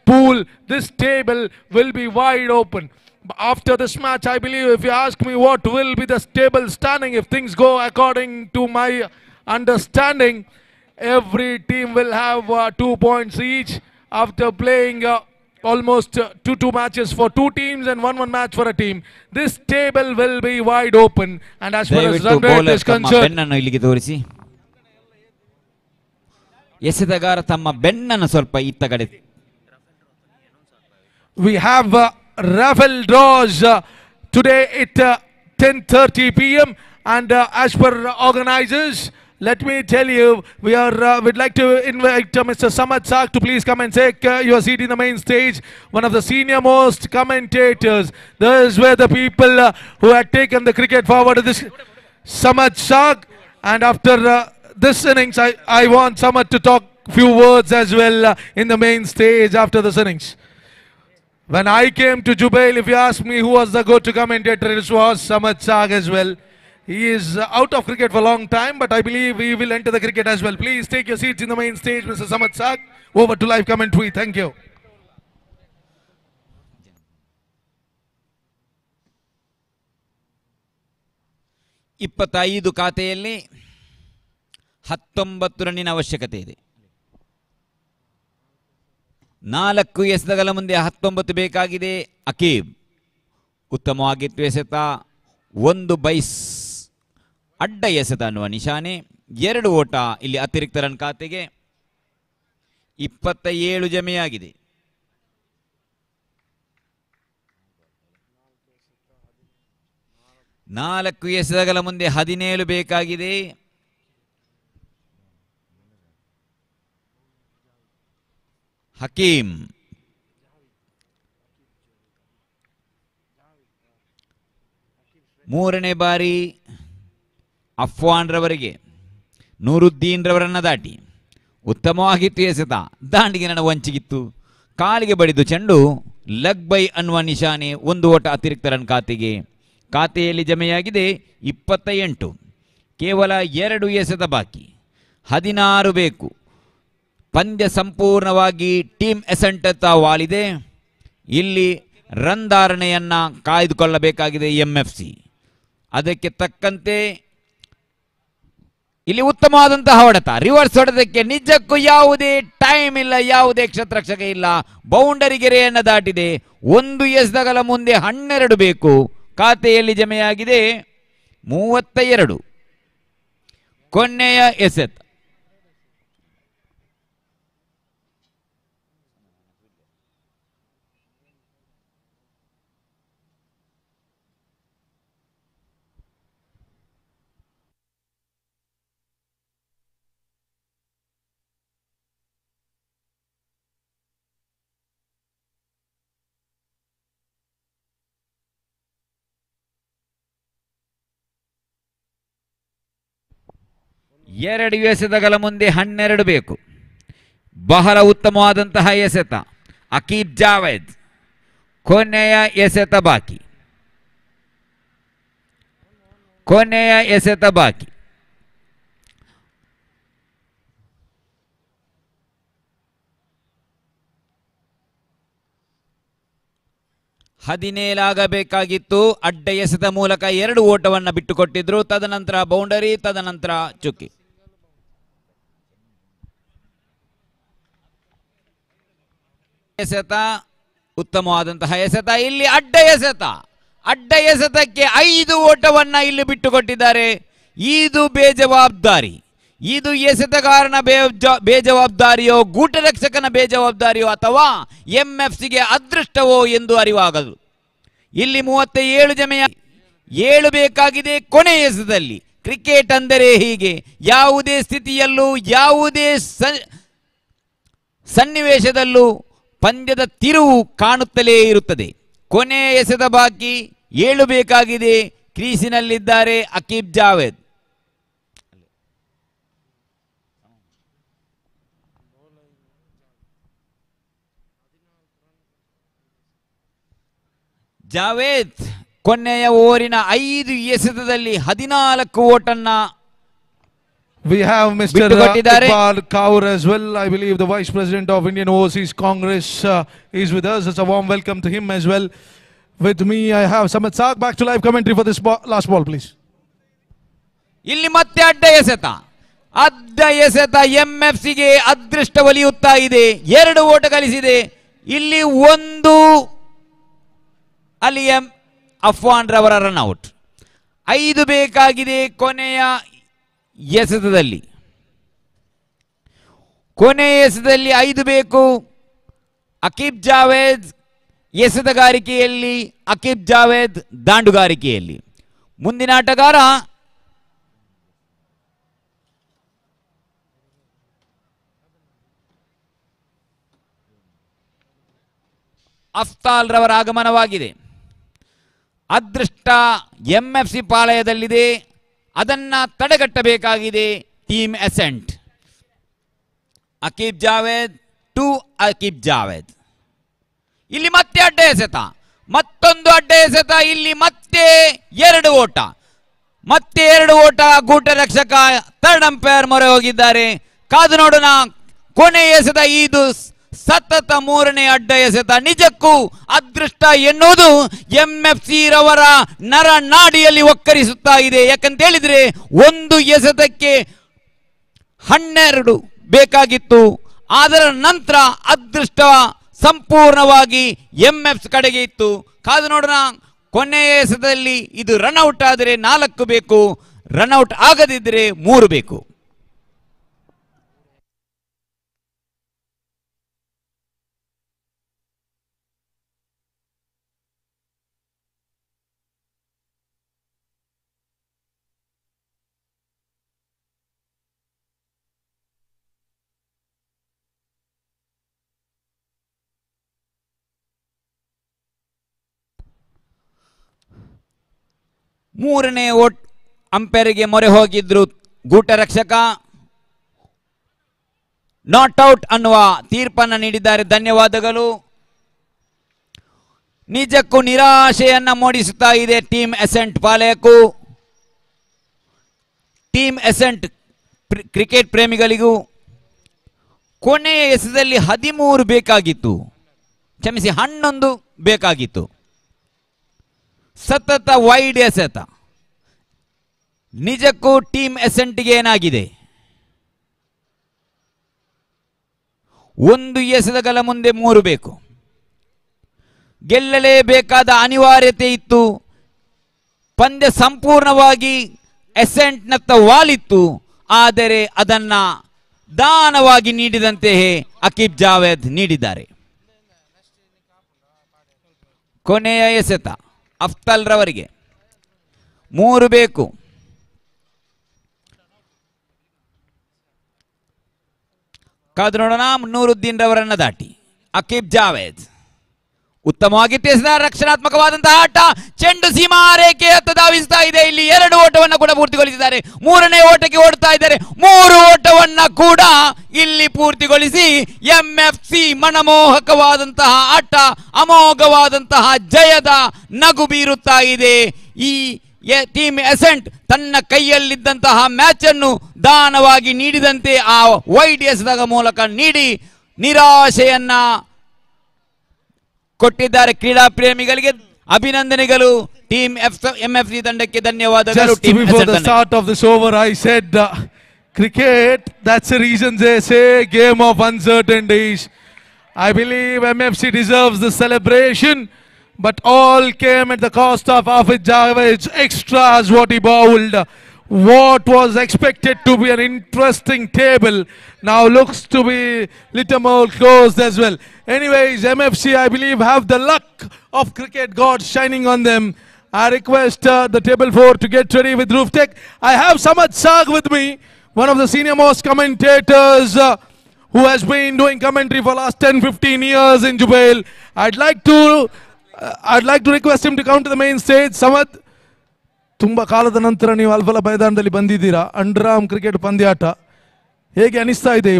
pool, this table will be wide open. After this match, I believe, if you ask me what will be the table standing, if things go according to my understanding, every team will have 2 points each after playing almost 2 matches for 2 teams and 1 match for a team. This table will be wide open, and as far as run rate is concerned, we have raffle draws today at 10:30 p.m. and as per organizers, let me tell you, we'd like to invite Mr. Samad Sak to please come and take your seat in the main stage. One of the senior most commentators. Those were the people who had taken the cricket forward. This Samad Sak, and after this innings, I want Samad to talk a few words as well in the main stage after this innings. When I came to Jubail, if you ask me who was the go-to commentator, it was Samad Sak as well. He is out of cricket for a long time, but I believe he will enter the cricket as well. Please take your seats in the main stage, Mr. Samad Sak. Over to live commentary. Thank you. ಇಪ್ಪತ್ತೈದು ಖಾತೆಯಲ್ಲಿ 19 ರನ್ನಿನ ಅವಶ್ಯಕತೆ ಇದೆ. 4 ಎಸೆತಗಳ ಮುಂದೆ 19 ಬೇಕಾಗಿದೆ. ಅಕೀಬ್ ಉತ್ತಮವಾಗಿತ್ತು ಎಸೆತ. 1 byes ಅಡ್ಡ ಎಸೆತ ಅನ್ನುವ ನಿಶಾನೆ. 2 ಓಟ ಇಲ್ಲಿ ಅತಿರಿಕ್ತ ರನ್ ಖಾತೆಗೆ. 27 ಜಮೆಯಾಗಿದೆ. ನಾಲ್ಕು ಎಸೆತಗಳ ಮುಂದೆ 17 ಬೇಕಾಗಿದೆ. ಹಕೀಂ ಮೂರನೇ ಬಾರಿ ಅಫ್ವಾನ್ ರವರಿಗೆ ನೂರುದ್ದೀನ್ ರವರನ್ನ ದಾಟಿ ಉತ್ತಮವಾಗಿತ್ತು ಎಸೆತ. ದಾಂಡಿಗೆ ನನ್ನ ವಂಚಿಗಿತ್ತು. ಕಾಲಿಗೆ ಬಡಿದು ಚೆಂಡು ಲಗ್ ಬೈ ಅನ್ನುವ ನಿಶಾನೆ. 1 ಓಟ ಅತಿರಿಕ್ತ ರನ್ ಖಾತೆಗೆ. ಖಾತೆಯಲ್ಲಿ ಜಮೆಯಾಗಿದೆ 28. ಕೇವಲ 2 ಎಸೆತ ಬಾಕಿ. 16 ಬೇಕು. ಪಂದ್ಯ ಸಂಪೂರ್ಣವಾಗಿ ಟೀಮ್ ಎಸೆಂಟತ್ತ ವಾಲಿದೆ. ಇಲ್ಲಿ ರನ್ ಧಾರಣೆಯನ್ನು ಕಾಯ್ದುಕೊಳ್ಳಬೇಕಾಗಿದೆ MFC. ಅದಕ್ಕೆ ತಕ್ಕಂತೆ ಇಲ್ಲಿ ಉತ್ತಮವಾದಂತಹ ಹೊಡೆತ. ರಿವರ್ಸ್ ಹೊಡೆದಕ್ಕೆ ನಿಜಕ್ಕೂ ಯಾವುದೇ ಟೈಮ್ ಇಲ್ಲ, ಯಾವುದೇ ಕ್ಷತ್ರಕ್ಷಕ ಇಲ್ಲ. ಬೌಂಡರಿ ಗೆರೆಯನ್ನು ದಾಟಿದೆ. 1 ಎಸೆತಗಳ ಮುಂದೆ 12 ಬೇಕು. ಖಾತೆಯಲ್ಲಿ ಜಮೆಯಾಗಿದೆ 32. ಕೊನೆಯ ಎಸೆತ. ಎರಡು ಎಸೆತಗಳ ಮುಂದೆ 12 ಬೇಕು. ಬಹಳ ಉತ್ತಮವಾದಂತಹ ಎಸೆತ. ಅಕೀಬ್ ಜಾವೇದ್. ಕೊನೆಯ ಎಸೆತ ಬಾಕಿ. ಕೊನೆಯ ಎಸೆತ ಬಾಕಿ. ಹದಿನೇಳಾಗಬೇಕಾಗಿತ್ತು. ಅಡ್ಡ ಎಸೆತ ಮೂಲಕ 2 ಓಟವನ್ನು ಬಿಟ್ಟುಕೊಟ್ಟಿದ್ರು. ತದನಂತರ ಬೌಂಡರಿ, ತದನಂತರ ಚುಕ್ಕಿ. ಎಸೆತ ಉತ್ತಮವಾದಂತಹ ಎಸೆತ. ಇಲ್ಲಿ ಅಡ್ಡ ಎಸೆತ. ಅಡ್ಡ ಎಸೆತಕ್ಕೆ 5 ಓಟವನ್ನು ಇಲ್ಲಿ ಬಿಟ್ಟುಕೊಟ್ಟಿದ್ದಾರೆ. ಇದು ಬೇಜವಾಬ್ದಾರಿ. ಇದು ಎಸೆತಗಾರನ ಬೇಜವಾಬ್ದಾರಿಯೋ, ಗೂಟರಕ್ಷಕನ ಬೇಜವಾಬ್ದಾರಿಯೋ, ಅಥವಾ MFCಗೆ ಅದೃಷ್ಟವೋ ಎಂದು ಅರಿವಾಗದು. ಇಲ್ಲಿ 37 ಜಮೆಯ 7 ಬೇಕಾಗಿದೆ ಕೊನೆಯ ಎಸೆತದಲ್ಲಿ. ಕ್ರಿಕೆಟ್ ಅಂದರೆ ಹೀಗೆ. ಯಾವುದೇ ಸ್ಥಿತಿಯಲ್ಲೂ, ಯಾವುದೇ ಸನ್ನಿವೇಶದಲ್ಲೂ ಪಂದ್ಯದ ತಿರುವು ಕಾಣುತ್ತಲೇ ಇರುತ್ತದೆ. ಕೊನೆಯ ಎಸೆತ ಬಾಕಿ. 7 ಬೇಕಾಗಿದೆ. ಕ್ರೀಸಿನಲ್ಲಿದ್ದಾರೆ ಅಕೀಬ್ ಜಾವೇದ್. ಜಾವೇದ್ ಕೊನೆಯ ಓವರಿನ 5 ಎಸೆತದಲ್ಲಿ 14 ಓಟನ್ನ We have Mr. Iqbal Kaur as well. I believe the Vice President of Indian Overseas Congress is with us. It's a warm welcome to him as well. With me, I have Samad Saak. Back to live commentary for this last ball, please. ಇಲ್ಲಿ ಮತ್ತೆ ಅಡ್ಡ ಎಸೆತ ಎಂಎಫ್ಸಿಗೆ ಅದೃಷ್ಟ ಒಲಿಯುತ್ತಾ ಇದೆ. 2 ಓಟ ಗಳಿಸಿದೆ. ಇಲ್ಲಿ ಒಂದು ಅಲ್ಲಿ ಅಫ್ವಾನ್ ರವರ ರನ್ಔಟ್. 5 ಬೇಕಾಗಿದೆ ಕೊನೆಯ ಎಸೆತದಲ್ಲಿ. 5 ಬೇಕು. ಅಕೀಬ್ ಜಾವೇದ್ ಎಸೆತಗಾರಿಕೆಯಲ್ಲಿ, ಅಕೀಬ್ ಜಾವೇದ್ ದಾಂಡುಗಾರಿಕೆಯಲ್ಲಿ. ಮುಂದಿನ ಆಟಗಾರ ಅಫ್ತಾಲ್ ರವರ ಆಗಮನವಾಗಿದೆ. ಅದೃಷ್ಟ ಎಂಎಫ್ಸಿ ಪಾಳಯದಲ್ಲಿದೆ. ಅದನ್ನ ತಡೆಗಟ್ಟಬೇಕಾಗಿದೆ ಟೀಮ್ ಎಸೆಂಟ್. ಅಕೀಬ್ ಜಾವೇದ್ ಟು ಅಕೀಬ್ ಜಾವೇದ್. ಇಲ್ಲಿ ಮತ್ತೆ ಅಡ್ಡ ಎಸೆತ, ಮತ್ತೊಂದು ಅಡ್ಡ ಎಸೆತ. ಇಲ್ಲಿ ಮತ್ತೆ 2 ಓಟ, ಮತ್ತೆ 2 ಓಟ. ಗೂಟ ರಕ್ಷಕ ಥರ್ಡ್ ಅಂಪೈರ್ ಮೊರೆ ಹೋಗಿದ್ದಾರೆ. ಕಾದು ನೋಡೋಣ. ಕೊನೆಯ ಎಸೆತ ಇದು ಸತತ 3ನೇ ಅಡ್ಡ ಎಸೆತ. ನಿಜಕ್ಕೂ ಅದೃಷ್ಟ ಎನ್ನುವುದು ಎಂಎಫ್ಸಿ ರವರ ನರ ನಾಡಿಯಲ್ಲಿ ಒಕ್ಕರಿಸುತ್ತಾ ಇದೆ. ಯಾಕಂತ ಹೇಳಿದ್ರೆ ಒಂದು ಎಸೆತಕ್ಕೆ 12 ಬೇಕಾಗಿತ್ತು. ಅದರ ನಂತರ ಅದೃಷ್ಟ ಸಂಪೂರ್ಣವಾಗಿ ಎಂಎಫ್ಸಿ ಕಡೆಗೆ ಇತ್ತು. ಕಾದು ನೋಡೋಣ. ಕೊನೆಯ ಎಸೆತದಲ್ಲಿ ಇದು ರನ್ಔಟ್ ಆದರೆ 4 ಬೇಕು, ರನ್ಔಟ್ ಆಗದಿದ್ದರೆ 3 ಬೇಕು. ಮೂರನೇ ಅಂಪೈರ್ಗೆ ಮೊರೆ ಹೋಗಿದ್ರು ಗೂಟ ರಕ್ಷಕ. ನಾಟ್ ಔಟ್ ಅನ್ನುವ ತೀರ್ಪನ್ನು ನೀಡಿದ್ದಾರೆ. ಧನ್ಯವಾದಗಳು. ನಿಜಕ್ಕೂ ನಿರಾಶೆಯನ್ನ ಮೂಡಿಸುತ್ತಾ ಇದೆ ಟೀಮ್ ಎಸೆಂಟ್ ಪಾಲಯಕ್ಕೂ, ಟೀಮ್ ಎಸೆಂಟ್ ಕ್ರಿಕೆಟ್ ಪ್ರೇಮಿಗಳಿಗೂ. ಕೊನೆಯ ಎಸೆತದಲ್ಲಿ 13 ಬೇಕಾಗಿತ್ತು, ಕ್ಷಮಿಸಿ 11 ಬೇಕಾಗಿತ್ತು. ಸತತ ವೈಡ್ ಎಸೆತ. ನಿಜಕ್ಕೂ ಟೀಮ್ ಎಸೆಂಟ್ಗೆ ಏನಾಗಿದೆ? ಒಂದು ಎಸೆತಗಳ ಮುಂದೆ 3 ಬೇಕು. ಗೆಲ್ಲಲೇಬೇಕಾದ ಅನಿವಾರ್ಯತೆ ಇತ್ತು. ಪಂದ್ಯ ಸಂಪೂರ್ಣವಾಗಿ ಎಸೆಂಟ್ನತ್ತ ವಾಲಿತ್ತು. ಆದರೆ ಅದನ್ನ ದಾನವಾಗಿ ನೀಡಿದಂತೆಯೇ ಅಕೀಬ್ ಜಾವೇದ್ ನೀಡಿದ್ದಾರೆ. ಕೊನೆಯ ಎಸೆತ ಅಫ್ತಾಲ್ ರವರಿಗೆ 3 ಬೇಕು. ಕಾದು ನೋಡೋಣ. ನೂರುದ್ದೀನ್ ರವರನ್ನ ದಾಟಿ ಅಕೀಬ್ ಜಾವೇದ್ ಉತ್ತಮವಾಗಿ ತಿಳಿಸಿದ ರಕ್ಷಣಾತ್ಮಕವಾದಂತಹ ಆಟ. ಚೆಂಡು ಸೀಮಾ ರೇಖೆಯತ್ತ ಧಾವಿಸ್ತಾ ಇದೆ. ಇಲ್ಲಿ 2 ಓಟವನ್ನು ಕೂಡ ಪೂರ್ತಿಗೊಳಿಸಿದ್ದಾರೆ. 3ನೇ ಓಟಕ್ಕೆ ಓಡ್ತಾ ಇದ್ದಾರೆ. 3 ಓಟವನ್ನ ಕೂಡ ಇಲ್ಲಿ ಪೂರ್ತಿಗೊಳಿಸಿ ಎಂಎಫ್ಸಿ ಮನಮೋಹಕವಾದಂತಹ ಆಟ, ಅಮೋಘವಾದಂತಹ ಜಯದ ನಗು ಬೀರುತ್ತಾ ಇದೆ. ಈ ಟೀಮ್ ಎಸೆಂಟ್ ತನ್ನ ಕೈಯಲ್ಲಿದ್ದಂತಹ ಮ್ಯಾಚ್ ಅನ್ನು ದಾನವಾಗಿ ನೀಡಿದಂತೆ ಆ ವೈಡ್ ಎಸೆತದ ಮೂಲಕ ನೀಡಿ ನಿರಾಶೆಯನ್ನ ಕೊಟ್ಟಿದ್ದಾರೆ. ಕ್ರೀಡಾ ಪ್ರೇಮಿಗಳಿಗೆ ಅಭಿನಂದನೆಗಳು. ಟೀಮ್ ಎಂಎಫ್ಸಿ ತಂಡಕ್ಕೆ ಧನ್ಯವಾದಗಳು. Before the start of this over, I said cricket, that's the reason they say game of uncertainties. I believe MFC deserves the celebration, but all came at the cost of Hafid Javed's extras what he bowled. What was expected to be an interesting table now looks to be little more closed as well. Anyways, MFC, I believe, have the luck of cricket gods shining on them. I request the table 4 to get ready with Roof Tech. I have Samad Saak with me, one of the senior most commentators who has been doing commentary for last 10-15 years in Jubail. I'd like to request him to come to the main stage. Samad, ತುಂಬಾ ಕಾಲದ ನಂತರ ನೀವು ಅಲ್ಫಲ ಮೈದಾನದಲ್ಲಿ ಬಂದಿದ್ದೀರಾ. Under arm cricket ಪಂದ್ಯಾಟ ಹೇಗೆ ಅನಿಸ್ತಾ ಇದೆ?